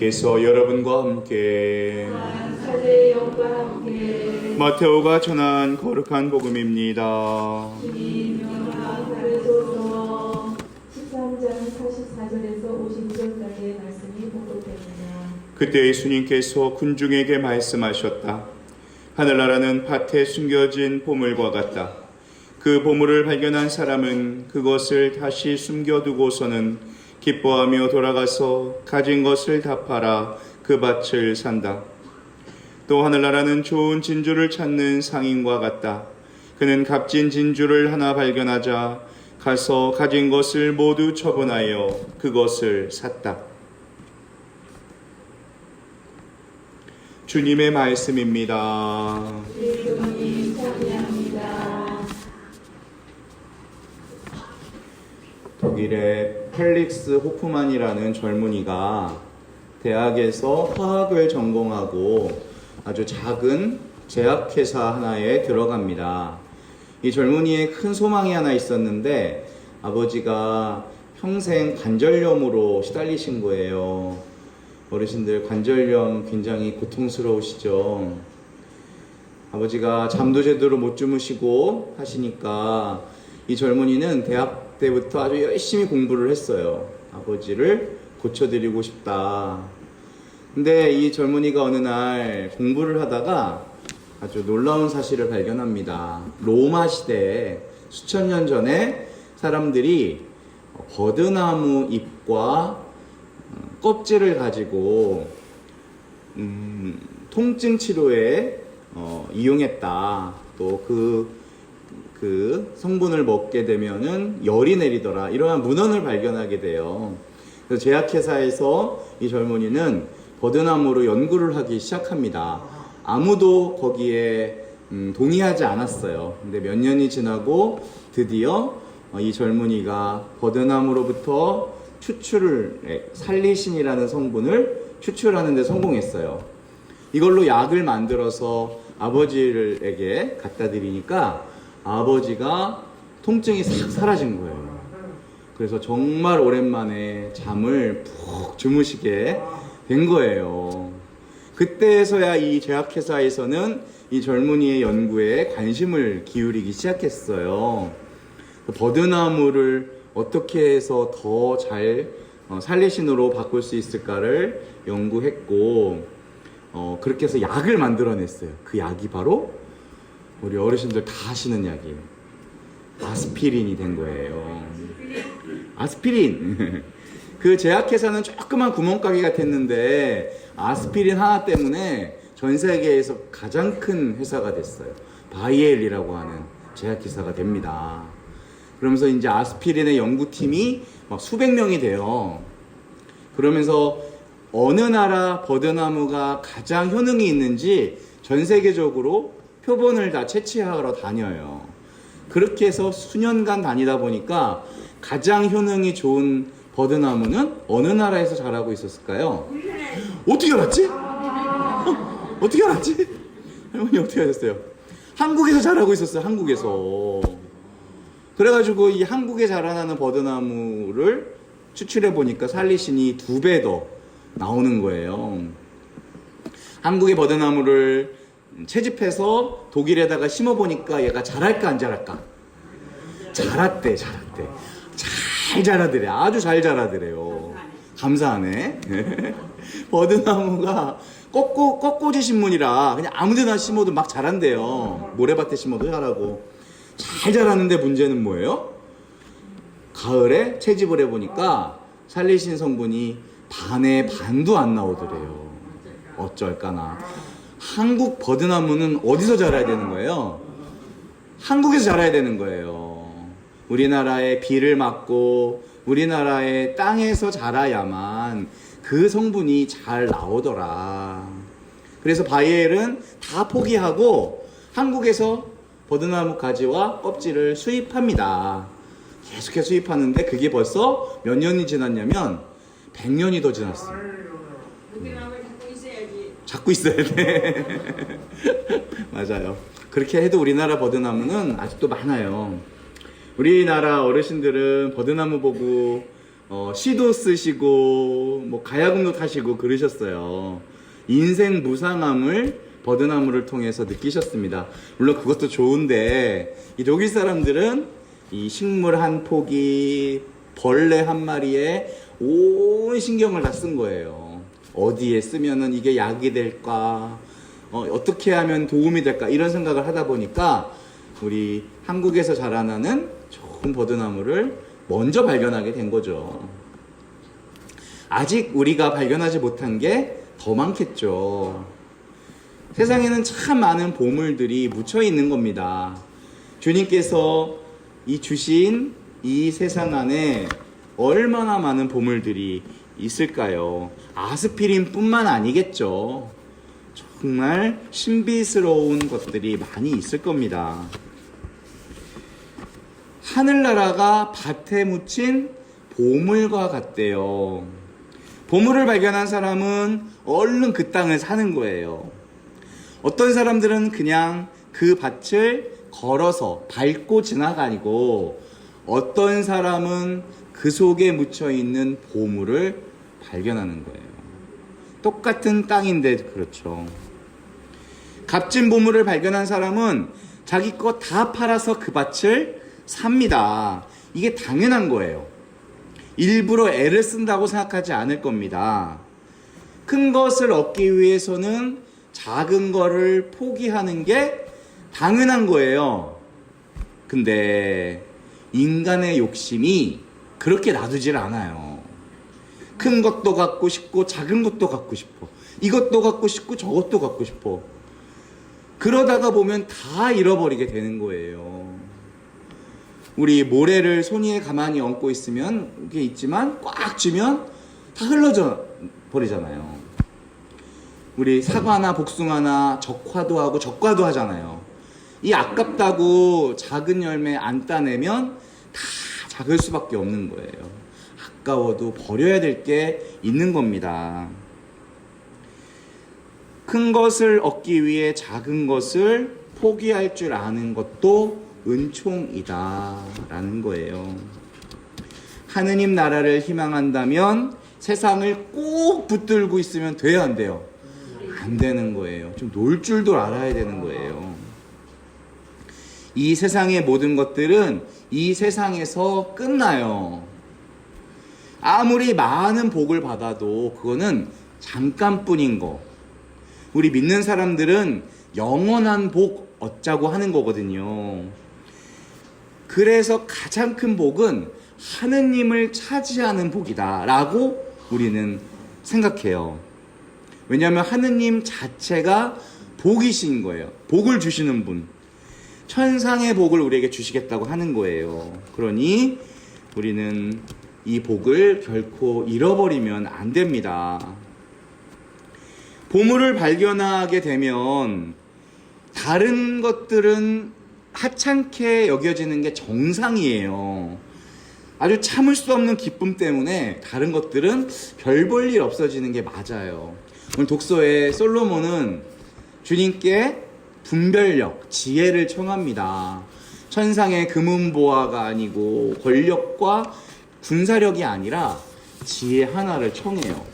주님께서 여러분과 함께 마테오가 전한 거룩한 복음입니다. 주님 영광받으소서. 13장 44절에서 52절까지의 말씀이 복독됩니다. 그때 예수님께서 군중에게 말씀하셨다. 하늘나라는 밭에 숨겨진 보물과 같다. 그 보물을 발견한 사람은 그것을 다시 숨겨두고서는 기뻐하며 돌아가서 가진 것을 다 팔아 그 밭을 산다. 또 하늘나라는 좋은 진주를 찾는 상인과 같다. 그는 값진 진주를 하나 발견하자 가서 가진 것을 모두 처분하여 그것을 샀다. 주님의 말씀입니다. 주님 찬양합니다. 독일의 펠릭스 호프만이라는 젊은이가 대학에서 화학을 전공하고 아주 작은 제약회사 하나에 들어갑니다. 이 젊은이의 큰 소망이 하나 있었는데 아버지가 평생 관절염으로 시달리신 거예요. 어르신들 관절염 굉장히 고통스러우시죠. 아버지가 잠도 제대로 못 주무시고 하시니까 이 젊은이는 대학 때부터 아주 열심히 공부를 했어요. 아버지를 고쳐드리고 싶다. 근데 이 젊은이가 어느 날 공부를 하다가 아주 놀라운 사실을 발견합니다. 로마 시대에 수천 년 전에 사람들이 버드나무 잎과 껍질을 가지고 통증 치료에 이용했다. 또 그 성분을 먹게 되면은 열이 내리더라. 이러한 문헌을 발견하게 돼요. 그래서 제약회사에서 이 젊은이는 버드나무로 연구를 하기 시작합니다. 아무도 거기에 동의하지 않았어요. 근데 몇 년이 지나고 드디어 이 젊은이가 버드나무로부터 살리신이라는 성분을 추출하는 데 성공했어요. 이걸로 약을 만들어서 아버지에게 갖다 드리니까 아버지가 통증이 싹 사라진 거예요. 그래서 정말 오랜만에 잠을 푹 주무시게 된 거예요. 그때서야 이 제약회사에서는 이 젊은이의 연구에 관심을 기울이기 시작했어요. 버드나무를 어떻게 해서 더 잘 살리신으로 바꿀 수 있을까를 연구했고 그렇게 해서 약을 만들어냈어요. 그 약이 바로 우리 어르신들 다 아시는 약이에요. 아스피린이 된 거예요. 아스피린. 그 제약회사는 조그만 구멍가게 같았는데 아스피린 하나 때문에 전 세계에서 가장 큰 회사가 됐어요. 바이엘이라고 하는 제약회사가 됩니다. 그러면서 이제 아스피린의 연구팀이 막 수백 명이 돼요. 그러면서 어느 나라 버드나무가 가장 효능이 있는지 전 세계적으로 표본을 다 채취하러 다녀요. 그렇게 해서 수년간 다니다 보니까 가장 효능이 좋은 버드나무는 어느 나라에서 자라고 있었을까요? 어떻게 알았지? 어떻게 알았지? 할머니 어떻게 하셨어요? 한국에서 자라고 있었어요. 한국에서. 그래가지고 이 한국에 자라나는 버드나무를 추출해 보니까 살리신이 2배 더 나오는 거예요. 한국의 버드나무를 채집해서 독일에다가 심어 보니까 얘가 자랄까 안 자랄까? 자랐대. 잘 자라더래. 아주 잘 자라더래요. 감사하네. 버드나무가 꺾꽂이 신문이라 그냥 아무데나 심어도 막 자란대요. 모래밭에 심어도 자라고. 잘 자라는데 문제는 뭐예요? 가을에 채집을 해보니까 살리신 성분이 반의 반도 안 나오더래요. 어쩔까나. 한국 버드나무는 어디서 자라야 되는 거예요? 한국에서 자라야 되는 거예요. 우리나라의 비를 맞고 우리나라의 땅에서 자라야만 그 성분이 잘 나오더라. 그래서 바이엘은 다 포기하고 한국에서 버드나무 가지와 껍질을 수입합니다. 계속해서 수입하는데 그게 벌써 몇 년이 지났냐면 100년이 더 지났어요. 잡고 있어야 돼. 맞아요. 그렇게 해도 우리나라 버드나무는 아직도 많아요. 우리나라 어르신들은 버드나무 보고 시도 쓰시고 뭐 가야금도 타시고 그러셨어요. 인생 무상함을 버드나무를 통해서 느끼셨습니다. 물론 그것도 좋은데 이 독일 사람들은 이 식물 한 포기, 벌레 한 마리에 온 신경을 다 쓴 거예요. 어디에 쓰면은 이게 약이 될까, 어떻게 하면 도움이 될까, 이런 생각을 하다 보니까 우리 한국에서 자라나는 좋은 버드나무를 먼저 발견하게 된 거죠. 아직 우리가 발견하지 못한 게 더 많겠죠. 세상에는 참 많은 보물들이 묻혀 있는 겁니다. 주님께서 주신 이 세상 안에 얼마나 많은 보물들이 있을까요? 아스피린 뿐만 아니겠죠. 정말 신비스러운 것들이 많이 있을 겁니다. 하늘나라가 밭에 묻힌 보물과 같대요. 보물을 발견한 사람은 얼른 그 땅을 사는 거예요. 어떤 사람들은 그냥 그 밭을 걸어서 밟고 지나가고, 어떤 사람은 그 속에 묻혀 있는 보물을 발견하는 거예요. 똑같은 땅인데 그렇죠. 값진 보물을 발견한 사람은 자기 거 다 팔아서 그 밭을 삽니다. 이게 당연한 거예요. 일부러 애를 쓴다고 생각하지 않을 겁니다. 큰 것을 얻기 위해서는 작은 거를 포기하는 게 당연한 거예요. 근데 인간의 욕심이 그렇게 놔두질 않아요. 큰 것도 갖고 싶고 작은 것도 갖고 싶어. 이것도 갖고 싶고 저것도 갖고 싶어. 그러다가 보면 다 잃어버리게 되는 거예요. 우리 모래를 손 위에 가만히 얹고 있으면 이게 있지만 꽉 쥐면 다 흘러져 버리잖아요. 우리 사과나 복숭아나 적화도 하고 적과도 하잖아요. 이 아깝다고 작은 열매 안 따내면 다 작을 수밖에 없는 거예요. 아까워도 버려야 될 게 있는 겁니다. 큰 것을 얻기 위해 작은 것을 포기할 줄 아는 것도 은총이다라는 거예요. 하느님 나라를 희망한다면 세상을 꼭 붙들고 있으면 돼요, 안 돼요? 안 되는 거예요. 좀 놀 줄도 알아야 되는 거예요. 이 세상의 모든 것들은 이 세상에서 끝나요. 아무리 많은 복을 받아도 그거는 잠깐뿐인 거. 우리 믿는 사람들은 영원한 복 얻자고 하는 거거든요. 그래서 가장 큰 복은 하느님을 차지하는 복이다 라고 우리는 생각해요. 왜냐하면 하느님 자체가 복이신 거예요. 복을 주시는 분. 천상의 복을 우리에게 주시겠다고 하는 거예요. 그러니 우리는 이 복을 결코 잃어버리면 안 됩니다. 보물을 발견하게 되면 다른 것들은 하찮게 여겨지는 게 정상이에요. 아주 참을 수 없는 기쁨 때문에 다른 것들은 별 볼 일 없어지는 게 맞아요. 오늘 독서에 솔로몬은 주님께 분별력, 지혜를 청합니다. 천상의 금은보화가 아니고 권력과 군사력이 아니라 지혜 하나를 청해요.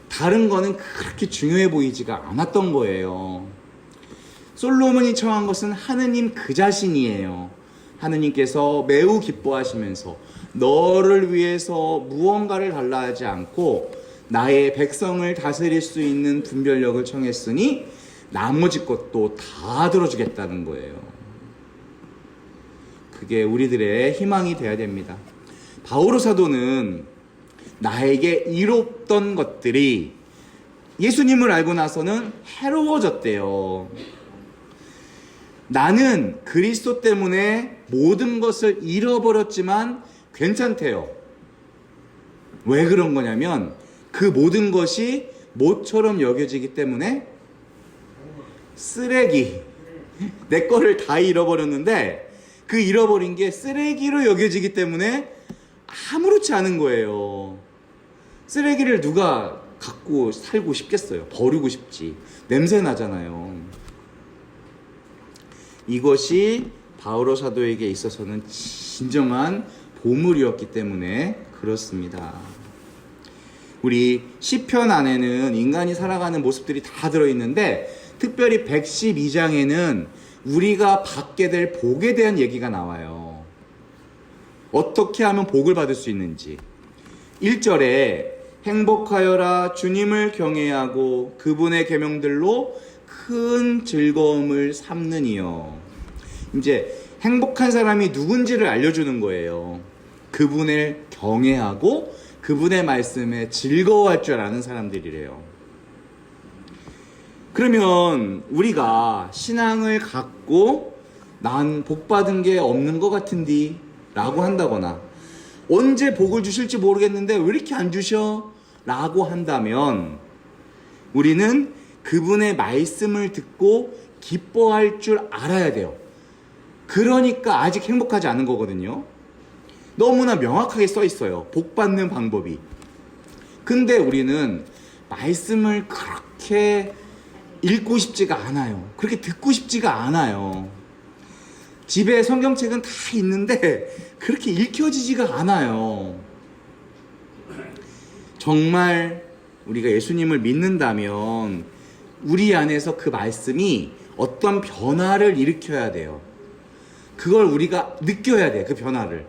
다른 거는 그렇게 중요해 보이지가 않았던 거예요. 솔로몬이 청한 것은 하느님 그 자신이에요. 하느님께서 매우 기뻐하시면서 너를 위해서 무언가를 달라 하지 않고 나의 백성을 다스릴 수 있는 분별력을 청했으니 나머지 것도 다 들어주겠다는 거예요. 그게 우리들의 희망이 돼야 됩니다. 바오로 사도는 나에게 이롭던 것들이 예수님을 알고 나서는 해로워졌대요. 나는 그리스도 때문에 모든 것을 잃어버렸지만 괜찮대요. 왜 그런 거냐면 그 모든 것이 모처럼 여겨지기 때문에 쓰레기. 내 거를 다 잃어버렸는데 그 잃어버린 게 쓰레기로 여겨지기 때문에 아무렇지 않은 거예요. 쓰레기를 누가 갖고 살고 싶겠어요? 버리고 싶지. 냄새 나잖아요. 이것이 바오로 사도에게 있어서는 진정한 보물이었기 때문에 그렇습니다. 우리 시편 안에는 인간이 살아가는 모습들이 다 들어있는데 특별히 112장에는 우리가 받게 될 복에 대한 얘기가 나와요. 어떻게 하면 복을 받을 수 있는지. 1절에 행복하여라 주님을 경외하고 그분의 계명들로 큰 즐거움을 삼느니요. 이제 행복한 사람이 누군지를 알려주는 거예요. 그분을 경외하고 그분의 말씀에 즐거워할 줄 아는 사람들이래요. 그러면 우리가 신앙을 갖고 난 복 받은 게 없는 것 같은디 라고 한다거나 언제 복을 주실지 모르겠는데 왜 이렇게 안 주셔? 라고 한다면 우리는 그분의 말씀을 듣고 기뻐할 줄 알아야 돼요. 그러니까 아직 행복하지 않은 거거든요. 너무나 명확하게 써 있어요. 복 받는 방법이. 근데 우리는 말씀을 그렇게 읽고 싶지가 않아요. 그렇게 듣고 싶지가 않아요. 집에 성경책은 다 있는데 그렇게 읽혀지지가 않아요. 정말 우리가 예수님을 믿는다면 우리 안에서 그 말씀이 어떤 변화를 일으켜야 돼요. 그걸 우리가 느껴야 돼, 그 변화를.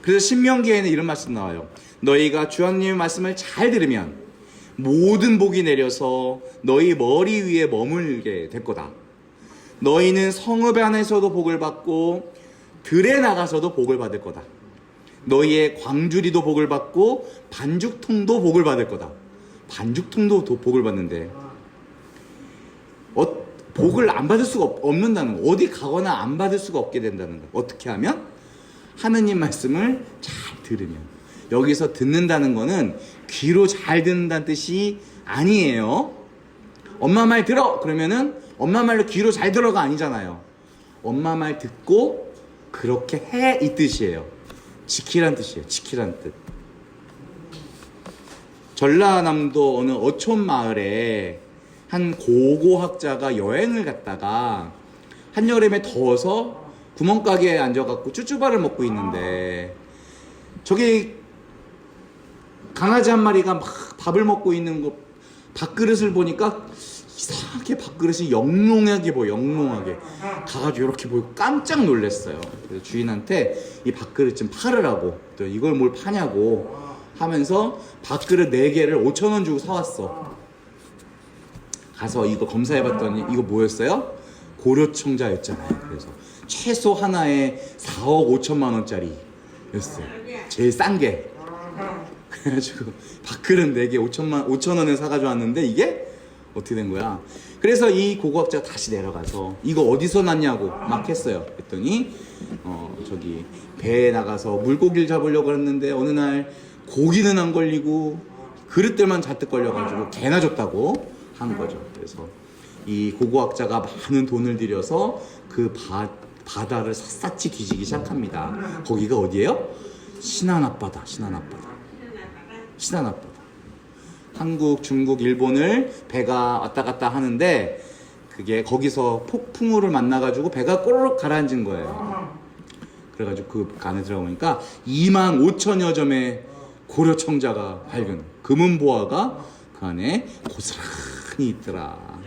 그래서 신명기에는 이런 말씀 나와요. 너희가 주 하나님의 말씀을 잘 들으면 모든 복이 내려서 너희 머리 위에 머물게 될 거다. 너희는 성읍 안에서도 복을 받고 들에 나가서도 복을 받을 거다. 너희의 광주리도 복을 받고 반죽통도 복을 받을 거다. 반죽통도 복을 받는데 복을 안 받을 수가 없는다는 거. 어디 가거나 안 받을 수가 없게 된다는 거. 어떻게 하면? 하느님 말씀을 잘 들으면. 여기서 듣는다는 거는 귀로 잘 듣는다는 뜻이 아니에요. 엄마 말 들어! 그러면은 엄마 말로 귀로 잘 들어가 아니잖아요. 엄마 말 듣고 그렇게 해 이 뜻이에요. 지키란 뜻이에요. 지키란 뜻. 전라남도 어느 어촌 마을에 한 고고학자가 여행을 갔다가 한여름에 더워서 구멍가게에 앉아갖고 쭈쭈바를 먹고 있는데 저기 강아지 한 마리가 막 밥을 먹고 있는 거 밥그릇을 보니까 이상하게 밥그릇이 영롱하게 보여. 영롱하게 가가지고 이렇게 보고 깜짝 놀랐어요. 그래서 주인한테 이 밥그릇 좀 팔으라고, 또 이걸 뭘 파냐고 하면서 밥그릇 4개를 5,000원 주고 사왔어. 가서 이거 검사해봤더니 이거 뭐였어요? 고려청자였잖아요. 그래서 최소 하나에 4억 5천만 원짜리였어요. 제일 싼 게. 그래가지고 밥그릇 4개 5,000원에 사가지고 왔는데 이게 어떻게 된 거야? 그래서 이 고고학자가 다시 내려가서 이거 어디서 났냐고 막 했어요. 그랬더니 저기 배에 나가서 물고기를 잡으려고 했는데 어느 날 고기는 안 걸리고 그릇들만 잔뜩 걸려가지고 개나 줬다고 한 거죠. 그래서 이 고고학자가 많은 돈을 들여서 그 바다를 샅샅이 뒤지기 시작합니다. 거기가 어디예요? 신안앞바다. 한국, 중국, 일본을 배가 왔다 갔다 하는데 그게 거기서 폭풍우를 만나가지고 배가 꼬르륵 가라앉은 거예요. 그래가지고 그 안에 들어가보니까 25,000여 점의 고려청자가 발견. 금은보화가 그 안에 고스란히 있더라.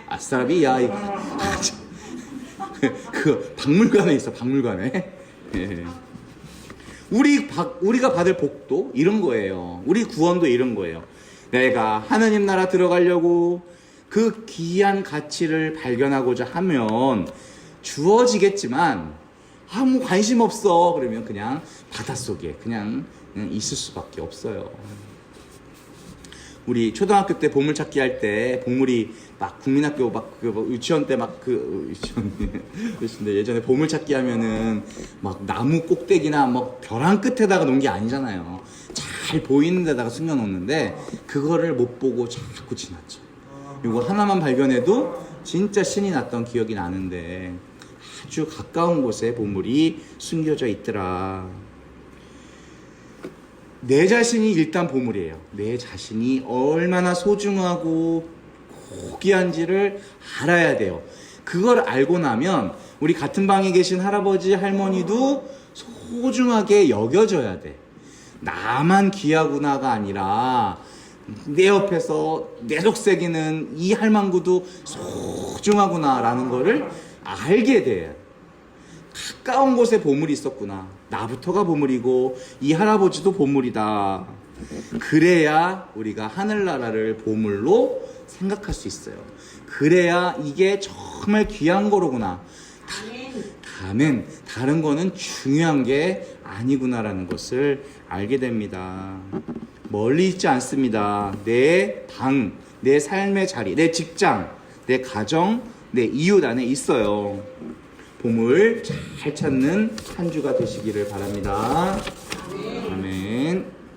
아싸라비야. 이거. 그 박물관에 있어. 박물관에. 예. 우리가 받을 복도 이런 거예요. 우리 구원도 이런 거예요. 내가 하느님 나라 들어가려고 그 귀한 가치를 발견하고자 하면 주어지겠지만 아무 관심 없어. 그러면 그냥 바닷속에 그냥 있을 수밖에 없어요. 우리 초등학교 때 보물찾기 할 때 보물이 막 국민학교 막 그 유치원 때 막 그 유치원 예전에 보물찾기 하면은 막 나무 꼭대기나 뭐 벼랑 끝에다가 놓은 게 아니잖아요. 잘 보이는 데다가 숨겨놓는데 그거를 못 보고 자꾸 지났죠. 이거 하나만 발견해도 진짜 신이 났던 기억이 나는데 아주 가까운 곳에 보물이 숨겨져 있더라. 내 자신이 일단 보물이에요. 내 자신이 얼마나 소중하고 고귀한지를 알아야 돼요. 그걸 알고 나면 우리 같은 방에 계신 할아버지 할머니도 소중하게 여겨져야 돼. 나만 귀하구나가 아니라 내 옆에서 내 속삭이는 이 할망구도 소중하구나라는 거를 알게 돼. 가까운 곳에 보물이 있었구나. 나부터가 보물이고 이 할아버지도 보물이다. 그래야 우리가 하늘나라를 보물로 생각할 수 있어요. 그래야 이게 정말 귀한 거로구나. 다음엔 다른 거는 중요한 게 아니구나라는 것을 알게 됩니다. 멀리 있지 않습니다. 내 방, 내 삶의 자리, 내 직장, 내 가정, 내 이웃 안에 있어요. 보물 잘 찾는 한 주가 되시기를 바랍니다.